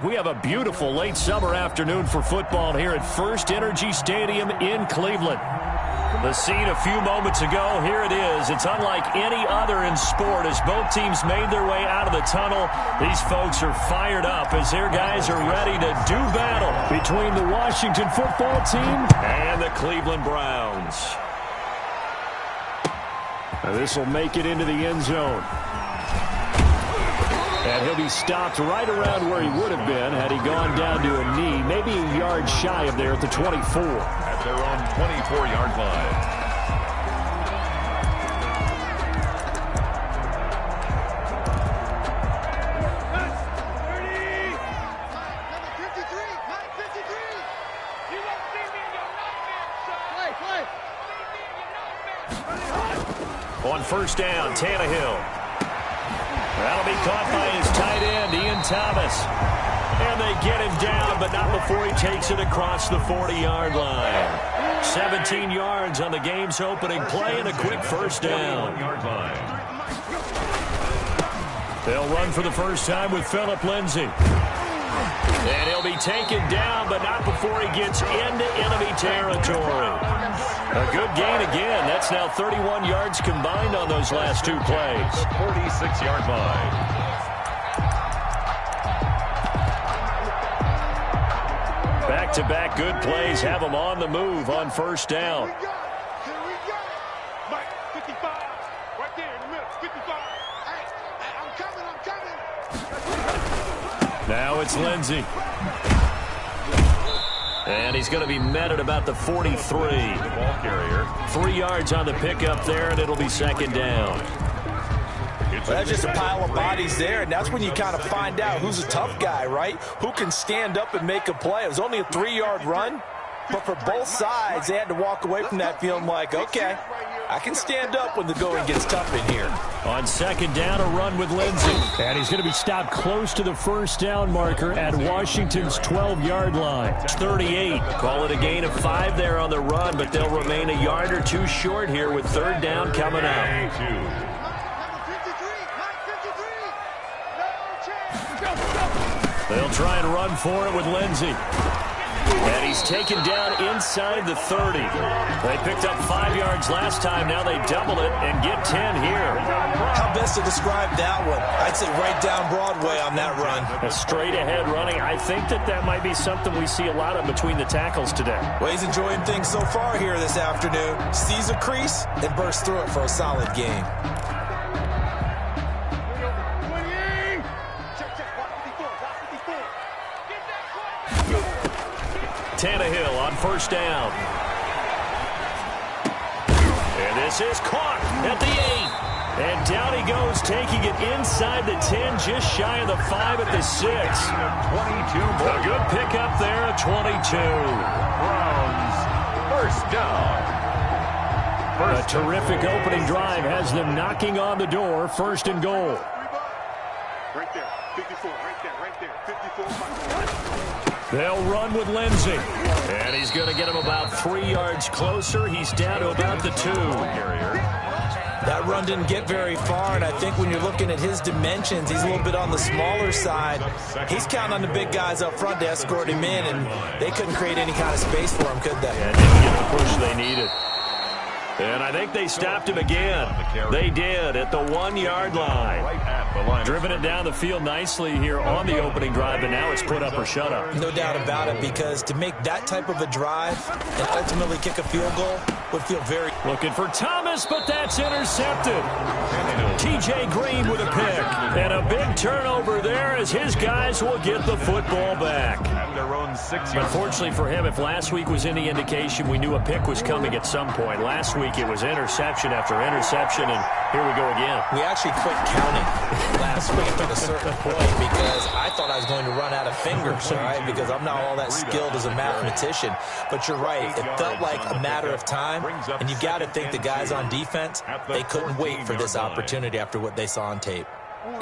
We have a beautiful late summer afternoon for football here at First Energy Stadium in Cleveland. The scene a few moments ago, here it is. It's unlike any other in sport as both teams made their way out of the tunnel. These folks are fired up as their guys are ready to do battle between the Washington football team and the Cleveland Browns. Now this will make it into the end zone. And he'll be stopped right around where he would have been had he gone down to a knee, maybe a yard shy of there at the 24. At their own 24-yard line. On first down, Tannehill. That'll be caught by his tight end, Ian Thomas. And they get him down, but not before he takes it across the 40-yard line. 17 yards on the game's opening play and a quick first down. They'll run for the first time with Phillip Lindsay. And he'll be taken down, but not before he gets into enemy territory. A good gain again. That's now 31 yards combined on those last two plays. 46-yard line. Back-to-back good plays have them on the move on first down. Here we go. Mike, 55. Right there in the middle, 55. Hey, I'm coming. Now it's Lindsay. And he's going to be met at about the 43. Ball carrier. 3 yards on the pickup there, and it'll be second down. Well, that's just a pile of bodies there, and that's when you kind of find out who's a tough guy, right? Who can stand up and make a play. It was only a 3-yard run, but for both sides, they had to walk away from that feeling like, okay, I can stand up when the going gets tough in here. On second down, a run with Lindsay. And he's going to be stopped close to the first down marker at Washington's 12-yard line. 38. Call it a gain of 5 there on the run, but they'll remain a yard or two short here with third down coming up. They'll try and run for it with Lindsay. And he's taken down inside the 30. They picked up 5 yards last time. Now they double it and get 10 here. How best to describe that one? I'd say right down Broadway on that run. A straight-ahead running. I think that might be something we see a lot of between the tackles today. Well, he's enjoying things so far here this afternoon. Sees a crease and bursts through it for a solid game. Tannehill on first down. And this is caught at the 8. And down he goes, taking it inside the 10, just shy of the 5 at the 6. 22. A good pickup there at 22. Browns, first down. A terrific opening drive has them knocking on the door, first and goal. Right there, 54, right there, 54. They'll run with Lindsay. And he's going to get him about 3 yards closer. He's down to about the 2. That run didn't get very far, and I think when you're looking at his dimensions, he's a little bit on the smaller side. He's counting on the big guys up front to escort him in, and they couldn't create any kind of space for him, could they? Yeah, didn't get the push they needed. And I think they stopped him again. They did at the 1-yard line. Driven it down the field nicely here on the opening drive, and now it's put up or shut up. No doubt about it, because to make that type of a drive and ultimately kick a field goal would feel very... Looking for Thomas, but that's intercepted. T.J. Green with a pick. And a big turnover there as his guys will get the football back. Unfortunately for him, if last week was any indication, we knew a pick was coming at some point. Last week it was interception after interception, and here we go again. We actually quit counting last week at a certain point because I thought I was going to run out of fingers, all right, because I'm not all that skilled as a mathematician. But you're right. It felt like a matter of time, and you got to think the guys on defense, they couldn't wait for this opportunity after what they saw on tape.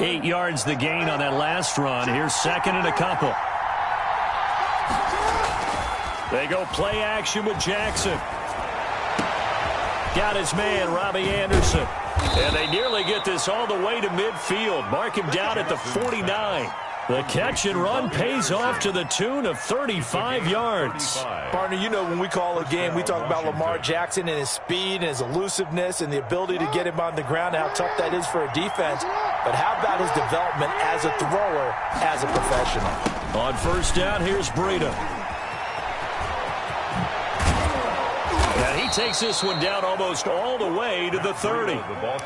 8 yards the gain on that last run. Here's second and a couple. They go play action with Jackson. Got his man, Robbie Anderson. And they nearly get this all the way to midfield. Mark him down at the 49. The catch and run pays off to the tune of 35 yards. Partner, you know when we call a game, we talk about Lamar Jackson and his speed and his elusiveness and the ability to get him on the ground and how tough that is for a defense. But how about his development as a thrower, as a professional? On first down, here's Breida. And he takes this one down almost all the way to the 30.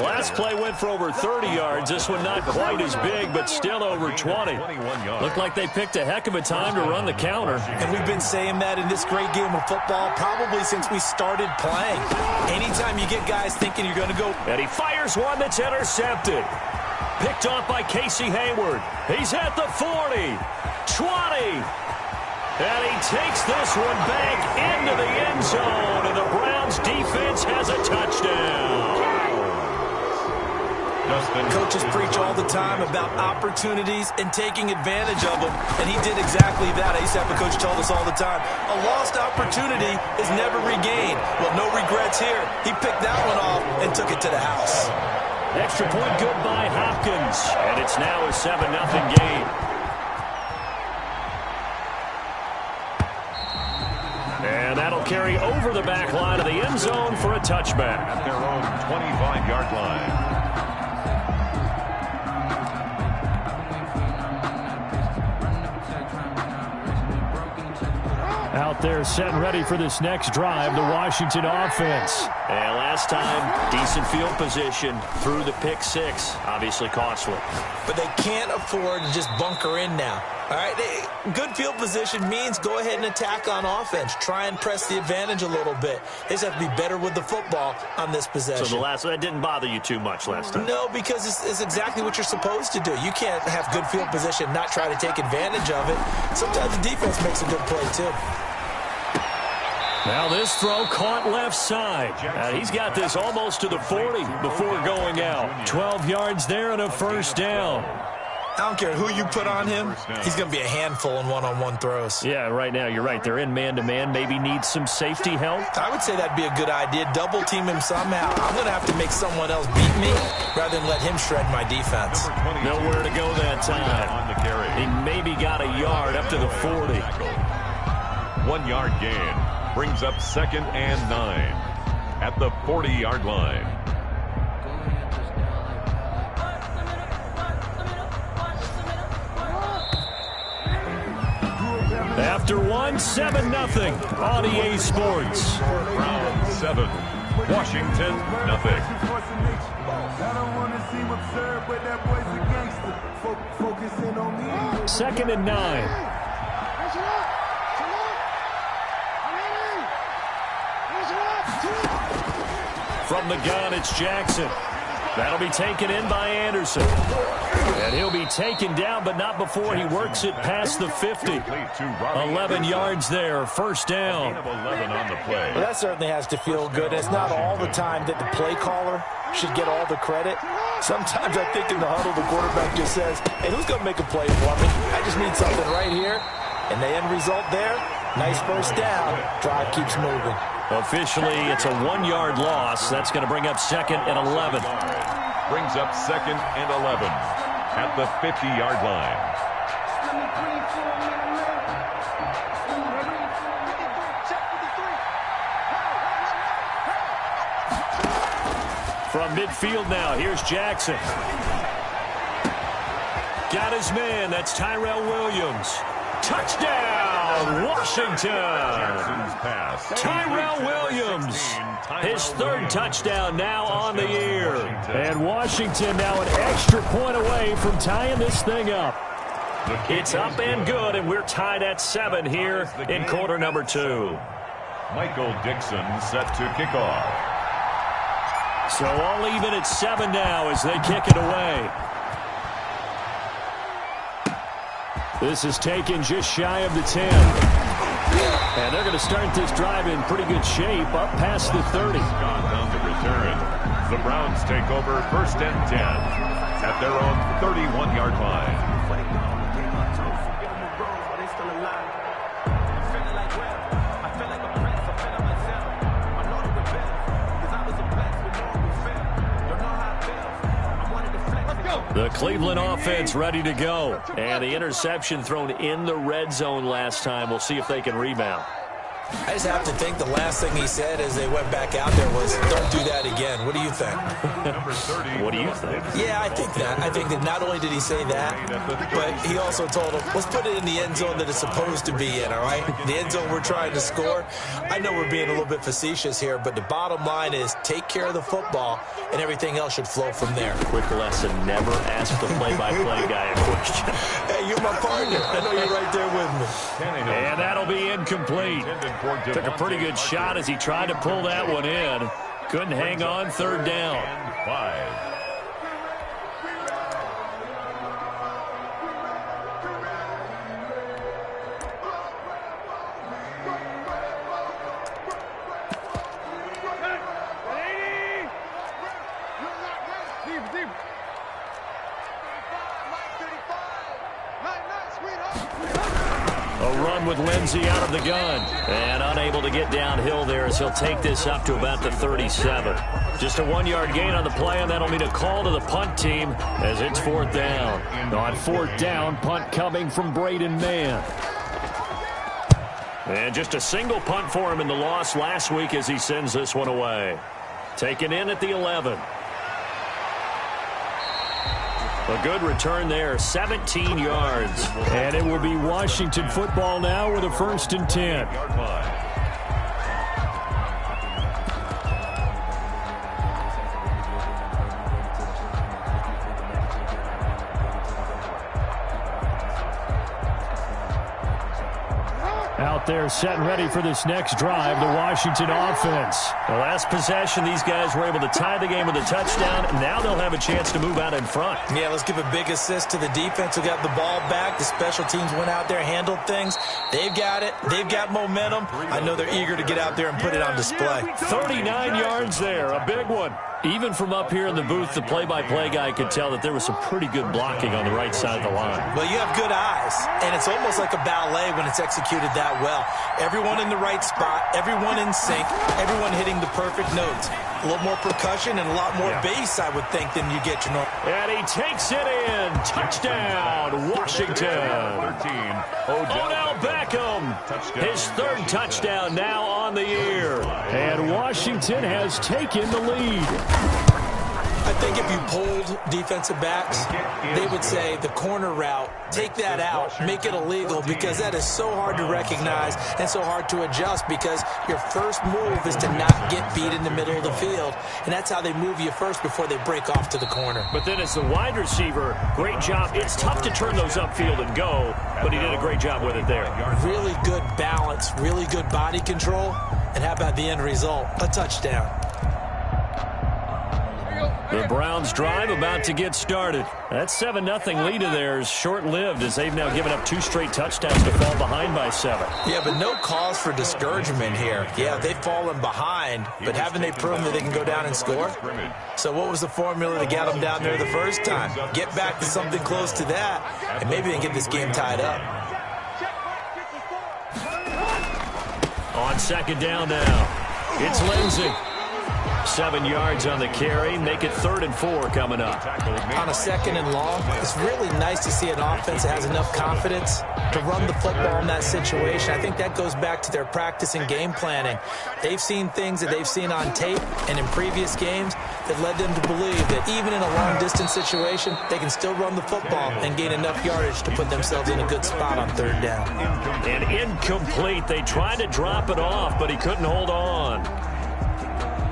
Last play went for over 30 yards. This one not quite as big, but still over 20. Looked like they picked a heck of a time to run the counter. And we've been saying that in this great game of football probably since we started playing. Anytime you get guys thinking you're going to go. And he fires one that's intercepted. Picked off by Casey Hayward. He's at the 40, 20. And he takes this one back into the end zone, and the Browns defense has a touchdown. Coaches preach all the time about opportunities and taking advantage of them, and he did exactly that. I used to have a coach tell us all the time, a lost opportunity is never regained. Well, no regrets here. He picked that one off and took it to the house. Extra point good by Hopkins, and it's now a 7-0 game. And that'll carry over the back line of the end zone for a touchback. At their own 25-yard line. Out there set and ready for this next drive, the Washington offense. And last time, decent field position through the pick six. Obviously costly. But they can't afford to just bunker in now. All right, good field position means go ahead and attack on offense. Try and press the advantage a little bit. They just have to be better with the football on this possession. So that didn't bother you too much last time? No, because it's exactly what you're supposed to do. You can't have good field position, not try to take advantage of it. Sometimes the defense makes a good play, too. Now this throw caught left side. He's got this almost to the 40 before going out. 12 yards there and a first down. I don't care who you put on him. He's going to be a handful in one-on-one throws. Yeah, right now you're right. They're in man-to-man. Maybe needs some safety help. I would say that'd be a good idea. Double team him somehow. I'm going to have to make someone else beat me rather than let him shred my defense. Nowhere to go that time. He maybe got a yard up to the 40. 1 yard gain. Brings up 2nd and 9 at the 40-yard line. After 7-0 on EA Sports. Browns 7, Washington nothing. Second and 9. From the gun, it's Jackson. That'll be taken in by Anderson. And he'll be taken down, but not before he works it past the 50. 11 yards there, first down. 11 on the play. Well, that certainly has to feel good. It's not all the time that the play caller should get all the credit. Sometimes I think in the huddle, the quarterback just says, hey, who's going to make a play for me? I just need something right here. And the end result there, nice first down. Drive keeps moving. Officially, it's a 1 yard loss. That's going to bring up 2nd and 11. Brings up 2nd and 11 at the 50-yard line. From midfield now, here's Jackson. Got his man. That's Tyrell Williams. Touchdown, Washington. Tyrell Williams, his 3rd touchdown now on the year. And Washington now an extra point away from tying this thing up. It's up and good, and we're tied at 7 here in quarter number 2. Michael Dixon set to kick off. So all even at 7 now as they kick it away. This is taken just shy of the 10. And they're going to start this drive in pretty good shape, up past the 30. Gone down the return. The Browns take over 1st and 10 at their own 31-yard line. Let's go. The Cleveland offense ready to go. And the interception thrown in the red zone last time. We'll see if they can rebound. I just have to think the last thing he said as they went back out there was, don't do that again. What do you think? What do you think? Yeah, I think that. I think that not only did he say that, but he also told him, let's put it in the end zone that it's supposed to be in, all right? The end zone we're trying to score. I know we're being a little bit facetious here, but the bottom line is take care of the football, and everything else should flow from there. Quick lesson, never ask the play-by-play guy a question. Hey, you're my partner. I know you're right there with me. And that'll be incomplete. Took a pretty good shot as he tried to pull that one in. Couldn't hang on, third down. 5. A run with Lindsey out of the gun. And unable to get downhill there as he'll take this up to about the 37. Just a 1-yard gain on the play, and that'll mean a call to the punt team as it's fourth down. On fourth down, punt coming from Braden Mann. And just a single punt for him in the loss last week as he sends this one away. Taken in at the 11. A good return there, 17 yards. And it will be Washington football now with a 1st and 10. Out there set and ready for this next drive, the Washington offense. The last possession, these guys were able to tie the game with a touchdown, and now they'll have a chance to move out in front. Yeah, let's give a big assist to the defense who got the ball back. The special teams went out there, handled things. They've got it. They've got momentum. I know they're eager to get out there and put it on display. 39 yards there, a big one. Even from up here in the booth, the play-by-play guy could tell that there was some pretty good blocking on the right side of the line. Well, you have good eyes, and it's almost like a ballet when it's executed that well. Everyone in the right spot, everyone in sync, everyone hitting the perfect notes. A little more percussion and a lot more bass, I would think, than you get your normal. And he takes it in. Touchdown, Washington. 13. Odell Beckham. His 3rd touchdown now on the year. And Washington has taken the lead. I think if you polled defensive backs, they would say the corner route, take that out, make it illegal, because that is so hard to recognize and so hard to adjust, because your first move is to not get beat in the middle of the field, and that's how they move you first before they break off to the corner. But then as the wide receiver, great job. It's tough to turn those upfield and go, but he did a great job with it there. Really good balance, really good body control, and how about the end result? A touchdown. The Browns drive about to get started. That 7-0 lead of theirs short-lived as they've now given up 2 straight touchdowns to fall behind by 7. Yeah, but no cause for discouragement here. Yeah, they've fallen behind, but haven't they proven that they can go down and score? So what was the formula to get them down there the first time? Get back to something close to that, and maybe they can get this game tied up. On 2nd down now, it's Lindsey. 7 yards on the carry, make it 3rd and 4 coming up. On a 2nd and long, it's really nice to see an offense that has enough confidence to run the football in that situation. I think that goes back to their practice and game planning. They've seen things that they've seen on tape and in previous games that led them to believe that even in a long-distance situation, they can still run the football and gain enough yardage to put themselves in a good spot on 3rd down. And incomplete. They tried to drop it off, but he couldn't hold on.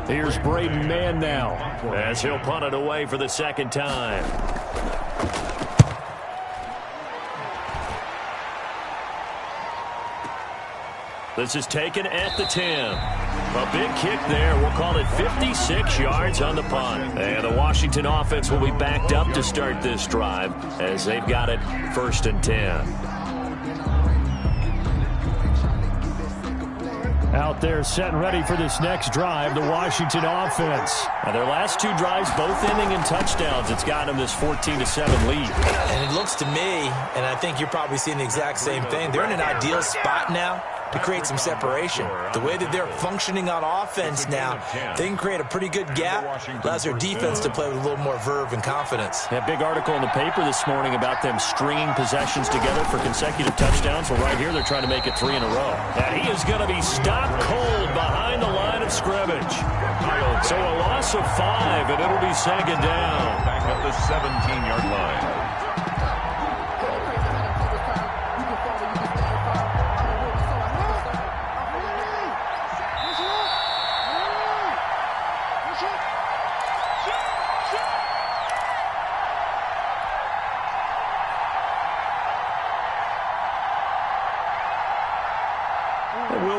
Here's Braden Mann now as he'll punt it away for the 2nd time. This is taken at the 10. A big kick there. We'll call it 56 yards on the punt. And the Washington offense will be backed up to start this drive as they've got it 1st and 10. Out there set and ready for this next drive, the Washington offense. Now their last two drives, both ending in touchdowns. It's got them this 14-7 lead. And it looks to me, and I think you're probably seeing the exact same thing, they're in an ideal spot now to create some separation. The way that they're functioning on offense now, they can create a pretty good gap. Allows their defense to play with a little more verve and confidence. A big article in the paper this morning about them stringing possessions together for consecutive touchdowns. Well, right here, they're trying to make it 3 in a row. And he is going to be stopped cold behind the line of scrimmage. So a loss of 5, and it'll be second down. Back at the 17-yard line.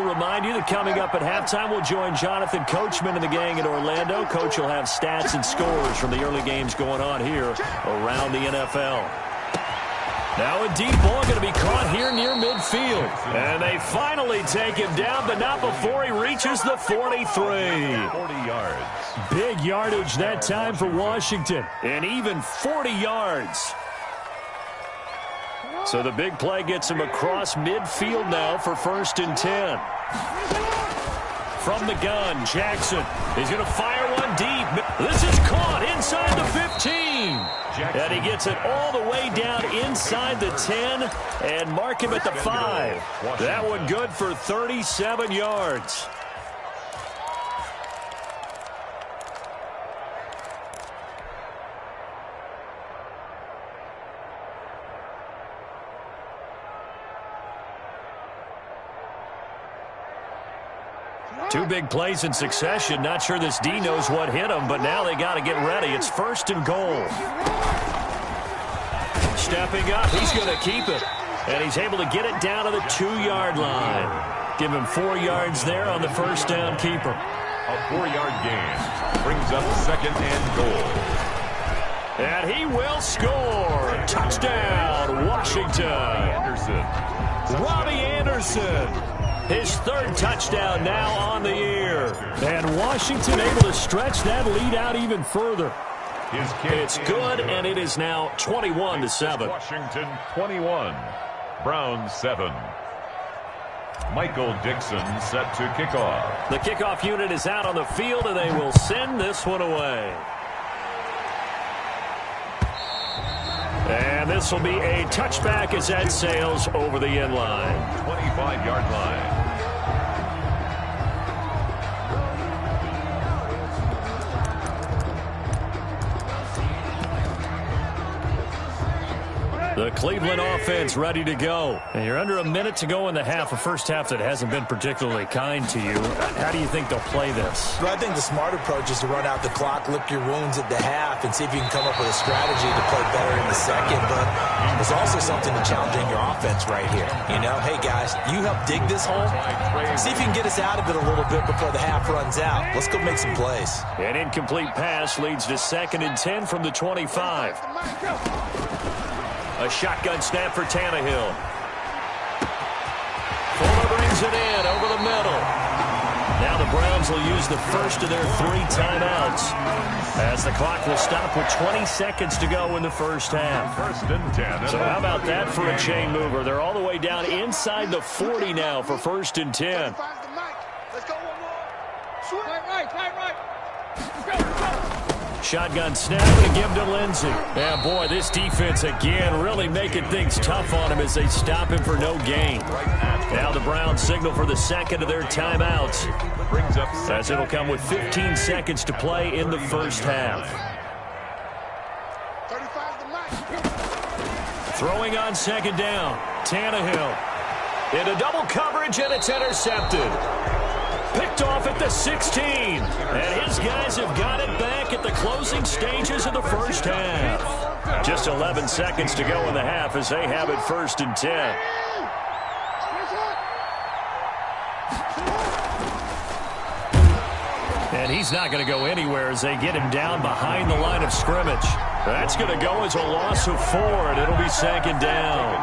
Remind you that coming up at halftime, we'll join Jonathan Coachman and the gang in Orlando. Coach will have stats and scores from the early games going on here around the NFL. Now a deep ball going to be caught here near midfield. And they finally take him down, but not before he reaches the 43. 40 yards. Big yardage that time for Washington. And even 40 yards. So the big play gets him across midfield now for 1st and 10. From the gun, Jackson is going to fire one deep. This is caught inside the 15. And he gets it all the way down inside the 10 and mark him at the 5. That one good for 37 yards. Two big plays in succession. Not sure this D knows what hit him, but now they got to get ready. It's 1st and goal. Stepping up, he's going to keep it. And he's able to get it down to the 2-yard line. Give him 4 yards there on the first down keeper. A 4-yard gain brings up 2nd and goal. And he will score. Touchdown, Washington. Robbie Anderson. His 3rd touchdown now on the year. And Washington able to stretch that lead out even further. It's good, and it is now 21-7. Washington 21, Browns 7. Michael Dixon set to kick off. The kickoff unit is out on the field, and they will send this one away. And this will be a touchback as that sails over the end line. 25-yard line. The Cleveland offense ready to go. And you're under a minute to go in the half, a first half that hasn't been particularly kind to you. How do you think they'll play this? Well, I think the smart approach is to run out the clock, lick your wounds at the half, and see if you can come up with a strategy to play better in the second. But there's also something to challenging your offense right here. You know, hey, guys, you help dig this hole. See if you can get us out of it a little bit before the half runs out. Let's go make some plays. An incomplete pass leads to 2nd and 10 from the 25. A shotgun snap for Tannehill. Fuller brings it in over the middle. Now the Browns will use the first of their 3 timeouts as the clock will stop with 20 seconds to go in the first half. 1st and 10. So how about that for a chain mover? They're all the way down inside the 40 now for 1st and 10. Let's go one more. Right. Shotgun snap and give to Lindsey. Yeah, boy, this defense again really making things tough on him as they stop him for no gain. Now the Browns signal for the 2nd of their timeouts, as it'll come with 15 seconds to play in the first half. Throwing on 2nd down, Tannehill. Into double coverage, and it's intercepted. Picked off at the 16. And his guys have got it back at the closing stages of the first half. Just 11 seconds to go in the half as they have it 1st and 10. And he's not going to go anywhere as they get him down behind the line of scrimmage. That's going to go as a loss of 4, and it'll be 2nd down.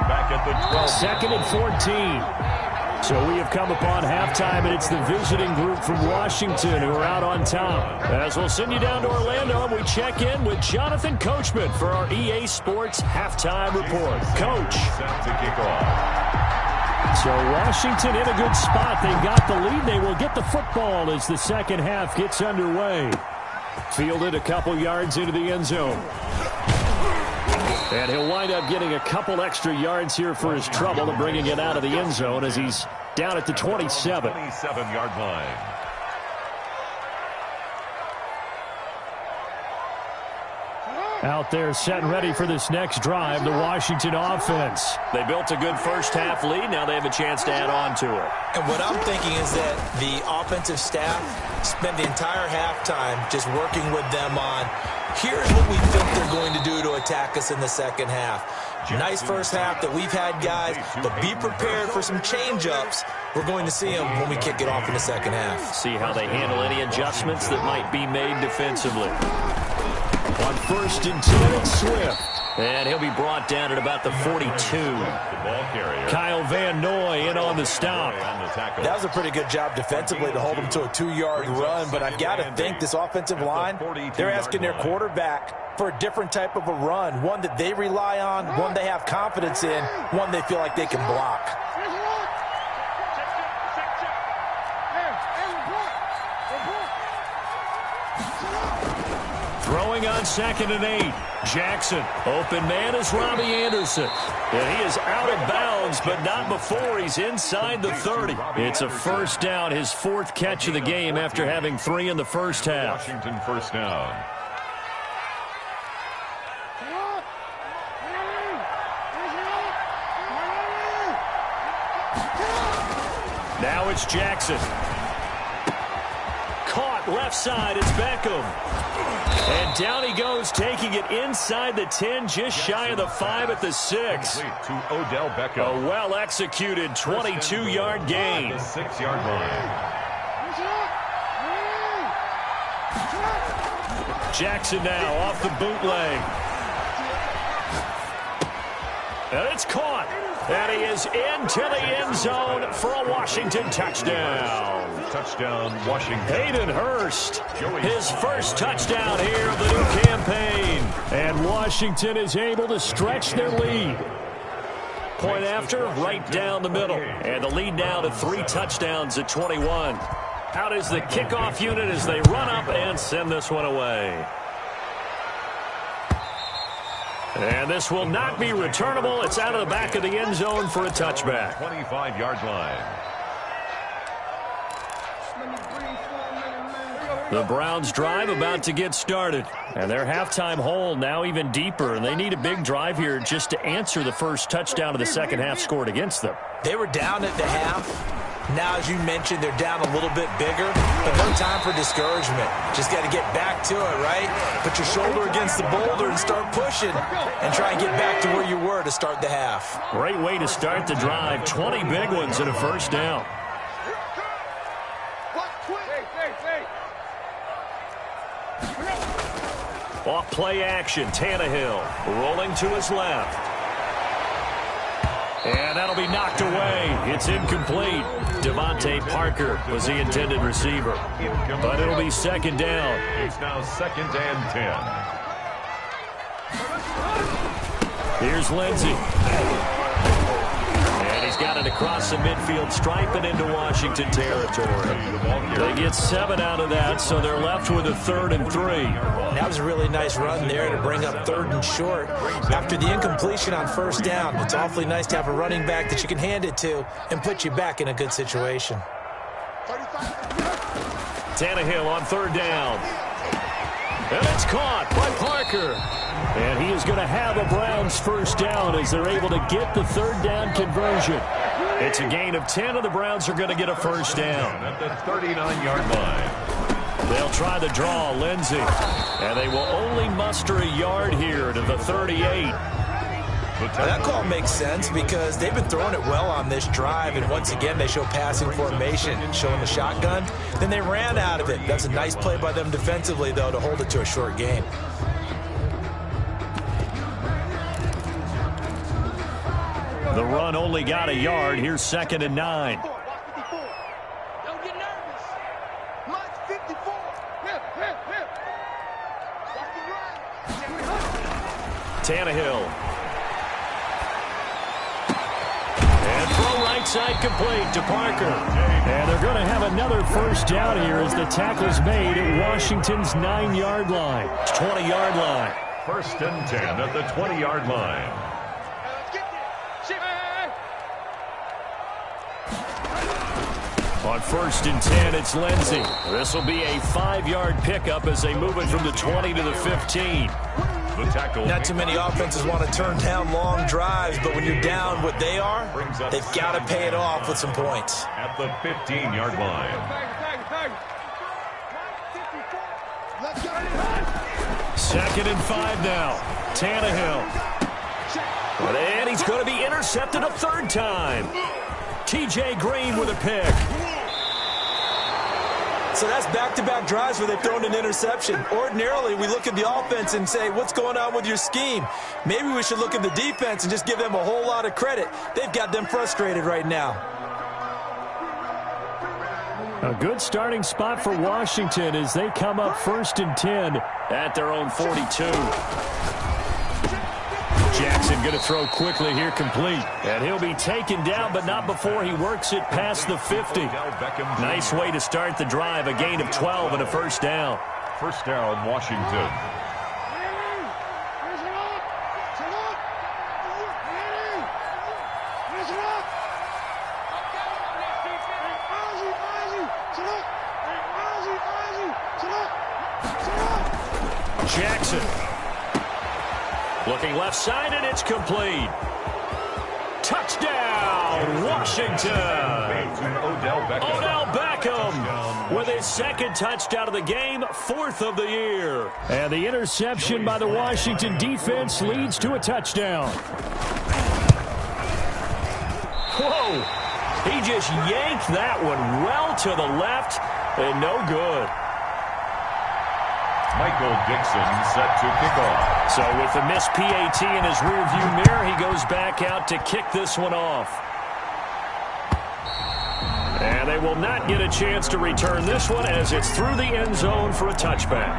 Back at the 12. 2nd and 14. So we have come upon halftime, and it's the visiting group from Washington who are out on top. As we'll send you down to Orlando, and we check in with Jonathan Coachman for our EA Sports Halftime Report. Coach. Set to kick off. So Washington in a good spot. They've got the lead. They will get the football as the second half gets underway. Fielded a couple yards into the end zone. And he'll wind up getting a couple extra yards here for his trouble and bringing it out of the end zone as he's down at the 27. 27-yard line. Out there set and ready for this next drive, the Washington offense. They built a good first half lead. Now they have a chance to add on to it. And what I'm thinking is that the offensive staff spent the entire halftime just working with them on, here's what we think they're going to do to attack us in the second half. Nice first half that we've had, guys, but be prepared for some change-ups. We're going to see them when we kick it off in the second half. See how they handle any adjustments that might be made defensively. On 1st and 10, it's Swift. And he'll be brought down at about the 42. Kyle Van Noy in on the stop. That was a pretty good job defensively to hold him to a 2-yard run, but I've got to think this offensive line, they're asking their quarterback for a different type of a run, one that they rely on, one they have confidence in, one they feel like they can block. Throwing on 2nd and 8. Jackson. Open man is Robbie Anderson. And he is out of bounds, but not before he's inside the 30. It's a first down, his 4th catch of the game after having 3 in the first half. Washington first down. Now it's Jackson. Caught left side, it's Beckham. And down he goes, taking it inside the 10, just shy of the 5 at the 6. To Odell Beckham. A well-executed 22-yard gain. The 6-yard line. Jackson now off the bootleg. And it's caught. And he is into the end zone for a Washington touchdown. Touchdown, Washington. Hayden Hurst, his first touchdown here of the new campaign. And Washington is able to stretch their lead. Point after, right down the middle. And the lead now to 3 touchdowns at 21. Out is the kickoff unit as they run up and send this one away. And this will not be returnable. It's out of the back of the end zone for a touchback. 25-yard line. The Browns drive about to get started. And their halftime hole now even deeper. And they need a big drive here just to answer the first touchdown of the second half scored against them. They were down at the half. Now, as you mentioned, they're down a little bit bigger, but no time for discouragement. Just got to get back to it, right? Put your shoulder against the boulder and start pushing and try and get back to where you were to start the half. Great way to start the drive. 20 big ones and a first down. Off play action, Tannehill rolling to his left. And that'll be knocked away. It's incomplete. Devontae Parker was the intended receiver. But it'll be second down. It's now 2nd and 10. Here's Lindsey. And he's got it across the midfield stripe and into Washington territory. They get 7 out of that, so they're left with a 3rd and 3. That was a really nice run there to bring up 3rd and short. After the incompletion on first down, it's awfully nice to have a running back that you can hand it to and put you back in a good situation. Tannehill on 3rd down. And it's caught by Parker. And he is going to have a Browns first down as they're able to get the 3rd down conversion. It's a gain of 10, and the Browns are going to get a first down. At the 39-yard line. They'll try the draw, Lindsey. And they will only muster a yard here to the 38. That call makes sense because they've been throwing it well on this drive, and once again they show passing formation, showing the shotgun. Then they ran out of it. That's a nice play by them defensively, though, to hold it to a short gain. The run only got a yard. Here's 2nd and 9. Don't get nervous. March 54. Watch the run. Tannehill. And throw right side complete to Parker. And they're going to have another first down here as the tackle is made at Washington's 9-yard line. 20-yard line. 1st and 10 at the 20-yard line. Let's get there. On 1st and 10, it's Lindsey. This will be a 5-yard pickup as they move it from the 20 to the 15. The tackle. Not too many offenses want to turn down long drives, but when you're down what they are, they've got to pay it off with some points. At the 15-yard line. 2nd and 5 now. Tannehill. And he's going to be intercepted a 3rd time. T.J. Green with a pick. So that's back-to-back drives where they've thrown an interception. Ordinarily, we look at the offense and say, what's going on with your scheme? Maybe we should look at the defense and just give them a whole lot of credit. They've got them frustrated right now. A good starting spot for Washington as they come up 1st and 10 at their own 42. Jackson going to throw quickly here, complete. And he'll be taken down, but not before he works it past the 50. Nice way to start the drive, a gain of 12 and a 1st down. 1st down, Washington. Jackson. Looking left side, and it's complete. Touchdown, Washington. Odell Beckham with his 2nd touchdown of the game, 4th of the year. And the interception by the Washington defense leads to a touchdown. Whoa, he just yanked that one well to the left and no good. Michael Dixon set to kick off. So with the missed PAT in his rearview mirror, he goes back out to kick this one off. And they will not get a chance to return this one as it's through the end zone for a touchback.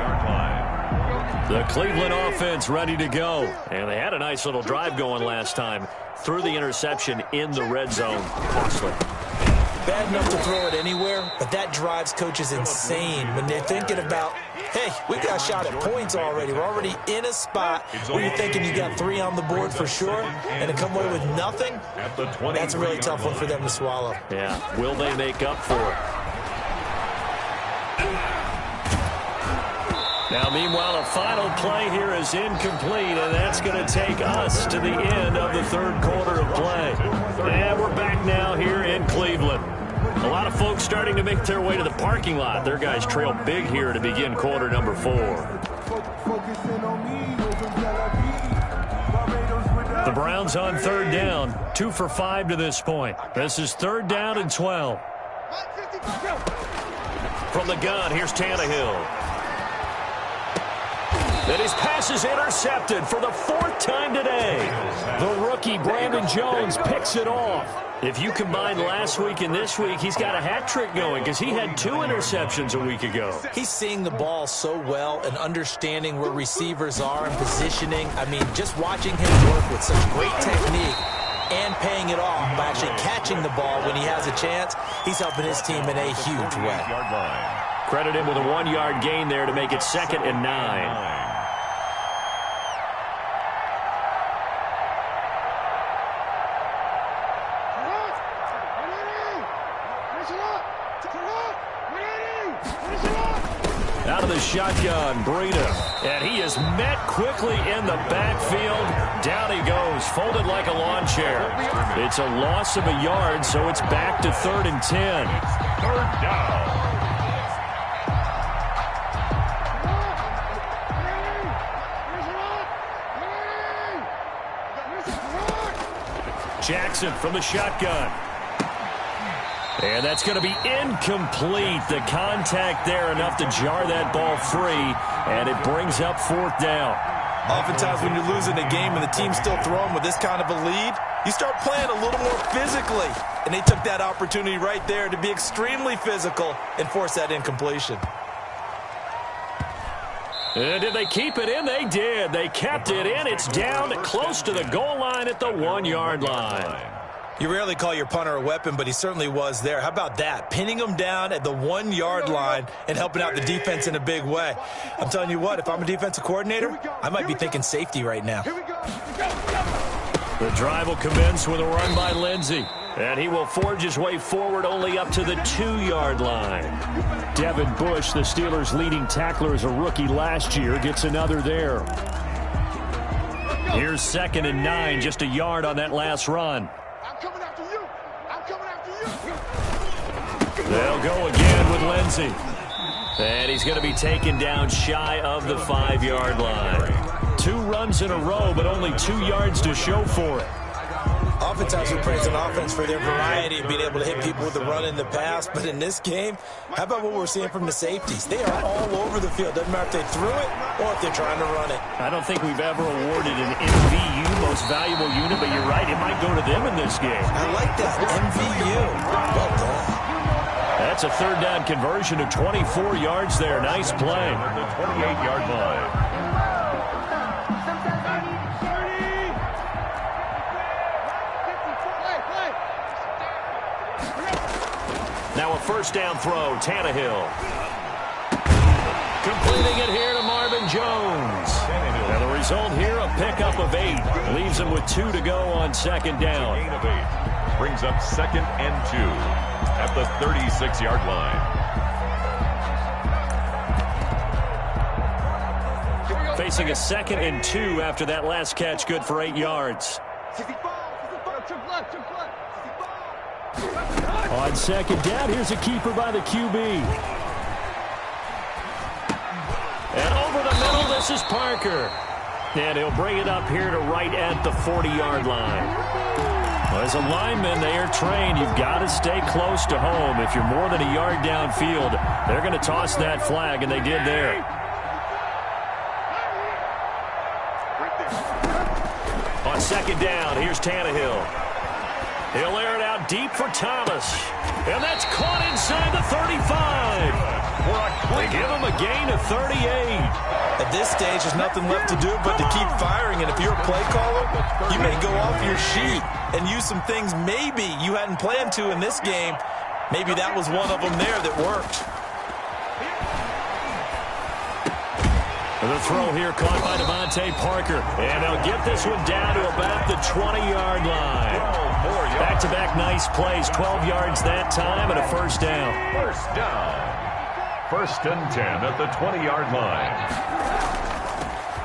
The Cleveland offense ready to go. And they had a nice little drive going last time. Through the interception in the red zone. Costly. Bad enough to throw it anywhere, but that drives coaches insane when they're thinking about, hey, we got a shot at points already. We're already in a spot where you're thinking you got 3 on the board for sure, and to come away with nothing, that's a really tough one for them to swallow. Yeah, will they make up for it? Now, meanwhile, a final play here is incomplete, and that's going to take us to the end of the 3rd quarter of play. And we're back now here in Cleveland. A lot of folks starting to make their way to the parking lot. Their guys trail big here to begin quarter number 4. The Browns on 3rd down, 2 for 5 to this point. This is 3rd down and 12. From the gun, here's Tannehill. And his pass is intercepted for the 4th time today. The rookie, Brandon Jones, picks it off. If you combine last week and this week, he's got a hat trick going because he had 2 interceptions a week ago. He's seeing the ball so well and understanding where receivers are and positioning. I mean, just watching him work with such great technique and paying it off by actually catching the ball when he has a chance, he's helping his team in a huge way. Credit him with a 1-yard gain there to make it 2nd and 9. Out of the shotgun, Breida. And he is met quickly in the backfield. Down he goes, folded like a lawn chair. It's a loss of a yard, so it's back to 3rd and 10. 3rd down. Jackson from the shotgun. And that's going to be incomplete. The contact there enough to jar that ball free, and it brings up 4th down. Oftentimes when you're losing a game and the team's still throwing with this kind of a lead, you start playing a little more physically. And they took that opportunity right there to be extremely physical and force that incompletion. And did they keep it in? They did. They kept it in. It's down close to the goal line at the 1-yard line. You rarely call your punter a weapon, but he certainly was there. How about that? Pinning him down at the 1-yard line and helping out the defense in a big way. I'm telling you what, if I'm a defensive coordinator, I might be thinking safety right now. The drive will commence with a run by Lindsey. And he will forge his way forward only up to the 2-yard line. Devin Bush, the Steelers' leading tackler as a rookie last year, gets another there. Here's 2nd and 9, just a yard on that last run. I'm coming after you. I'm coming after you. They'll go again with Lindsey. And he's going to be taken down shy of the 5-yard line. 2 runs in a row, but only 2 yards to show for it. Oftentimes we praise an offense for their variety of being able to hit people with the run in the pass, but in this game, how about what we're seeing from the safeties? They are all over the field. Doesn't matter if they threw it or if they're trying to run it. I don't think we've ever awarded an MVU, most valuable unit, but you're right, it might go to them in this game. I like that, MVU. Well done. That's a 3rd down conversion of 24 yards there. Nice play. At the 28-yard line. Now a 1st down throw, Tannehill. Completing it here to Marvin Jones. And the result here, a pickup of 8. Leaves him with 2 to go on 2nd down. Gain of 8. Brings up 2nd and 2 at the 36-yard line. Facing a 2nd and 2 after that last catch, good for 8 yards. On 2nd down, here's a keeper by the QB. And over the middle, this is Parker. And he'll bring it up here to right at the 40-yard line. Well, as a lineman, they are trained. You've got to stay close to home. If you're more than a yard downfield, they're going to toss that flag, and they did there. On 2nd down, here's Tannehill. He'll air it out deep for Thomas. And that's caught inside the 35. They give him a gain of 38. At this stage, there's nothing left to do but to keep firing. And if you're a play caller, you may go off your sheet and use some things maybe you hadn't planned to in this game. Maybe that was one of them there that worked. The throw here caught by Devontae Parker. And they'll get this one down to about the 20-yard line. Back-to-back nice plays. 12 yards that time and a 1st down. 1st down. 1st and 10 at the 20-yard line.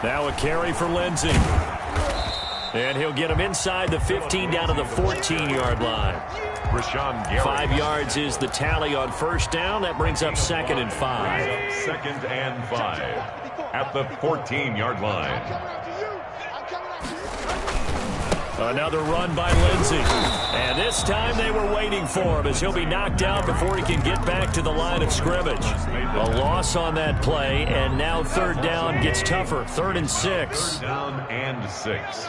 Now a carry for Lindsey. And he'll get him inside the 15 down to the 14-yard line. Rashawn Gary. 5 yards is the tally on 1st down. That brings up 2nd and 5. 2nd and 5 at the 14-yard line. Another run by Lindsey. And this time they were waiting for him as he'll be knocked out before he can get back to the line of scrimmage. A loss on that play, and now 3rd down gets tougher. 3rd and 6. 3rd down and 6.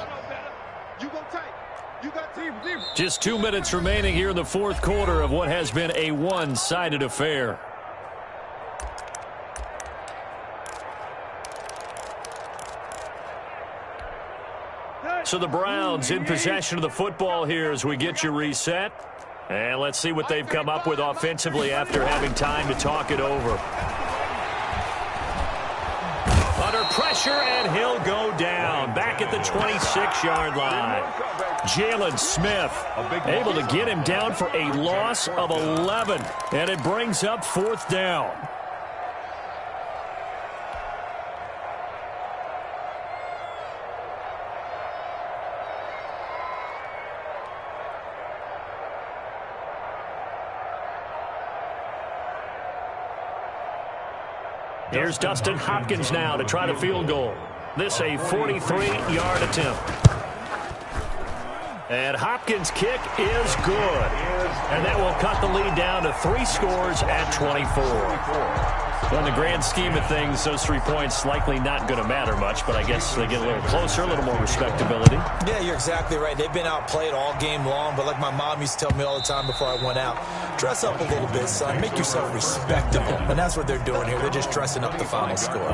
Just 2 minutes remaining here in the 4th quarter of what has been a one-sided affair. So the Browns in possession of the football here as we get you reset. And let's see what they've come up with offensively after having time to talk it over. Under pressure, and he'll go down. Back at the 26-yard line. Jalen Smith able to get him down for a loss of 11. And it brings up 4th down. Here's Dustin Hopkins now to try the field goal. This a 43-yard attempt. And Hopkins' kick is good. And that will cut the lead down to 3 scores at 24. Well, in the grand scheme of things, those 3 points likely not going to matter much, but I guess they get a little closer, a little more respectability. Yeah, you're exactly right. They've been outplayed all game long, but like my mom used to tell me all the time before I went out, dress up a little bit, son. Make yourself respectable. And that's what they're doing here. They're just dressing up the final score.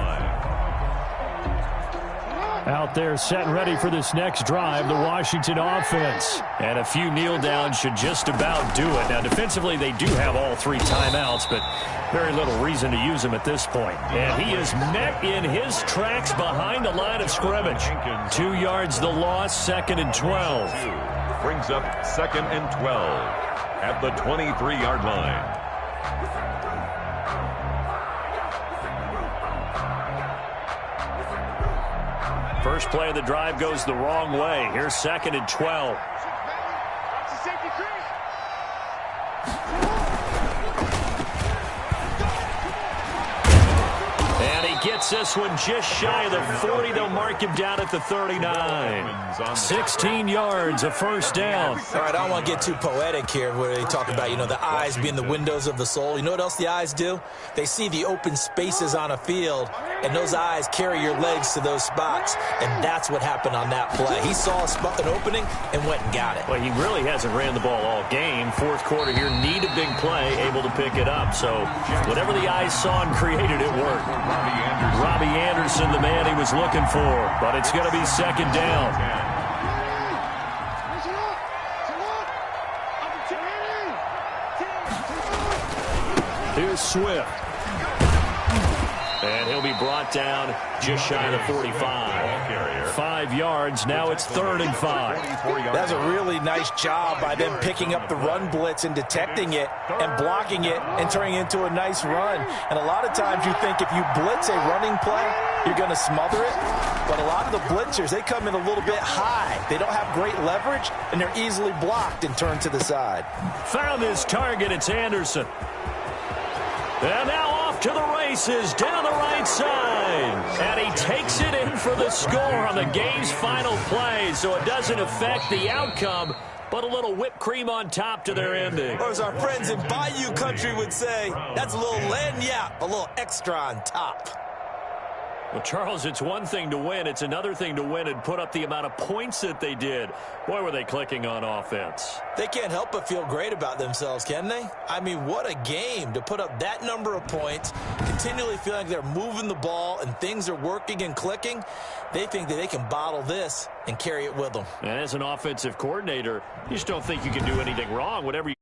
Out there set and ready for this next drive, the Washington offense. And a few kneel downs should just about do it. Now, defensively, they do have all 3 timeouts, but very little reason to use them at this point. And he is met in his tracks behind the line of scrimmage. 2 yards the loss, 2nd and 12. Brings up 2nd and 12 at the 23-yard line. First play of the drive goes the wrong way. Here's 2nd and 12. And he gets this one just shy of the 40. They'll mark him down at the 39. 16 yards, a first down. All right, I don't want to get too poetic here where they talk about, the eyes being the windows of the soul. You know what else the eyes do? They see the open spaces on a field, and those eyes carry your legs to those spots, and that's what happened on that play. He saw an opening and went and got it. Well, he really hasn't ran the ball all game. Fourth quarter here, need a big play, able to pick it up. So whatever the eyes saw and created, it worked. Robbie Anderson, the man he was looking for, but it's going to be 2nd down. Here's Swift. And he'll be brought down just shy of the 45. 5 yards. Now it's 3rd and 5. That's a really nice job by them picking up the run blitz and detecting it and blocking it and turning it into a nice run. And a lot of times you think if you blitz a running play, you're going to smother it. But a lot of the blitzers, they come in a little bit high. They don't have great leverage, and they're easily blocked and turned to the side. Found his target. It's Anderson. And now off to the races down the right side. And he takes it in for the score on the game's final play. So it doesn't affect the outcome, but a little whipped cream on top to their ending. Or as our friends in Bayou Country would say, that's a little lagniappe, a little extra on top. Well, Charles, it's one thing to win. It's another thing to win and put up the amount of points that they did. Boy, were they clicking on offense. They can't help but feel great about themselves, can they? I mean, what a game to put up that number of points, continually feeling like they're moving the ball and things are working and clicking. They think that they can bottle this and carry it with them. And as an offensive coordinator, you just don't think you can do anything wrong. Whatever you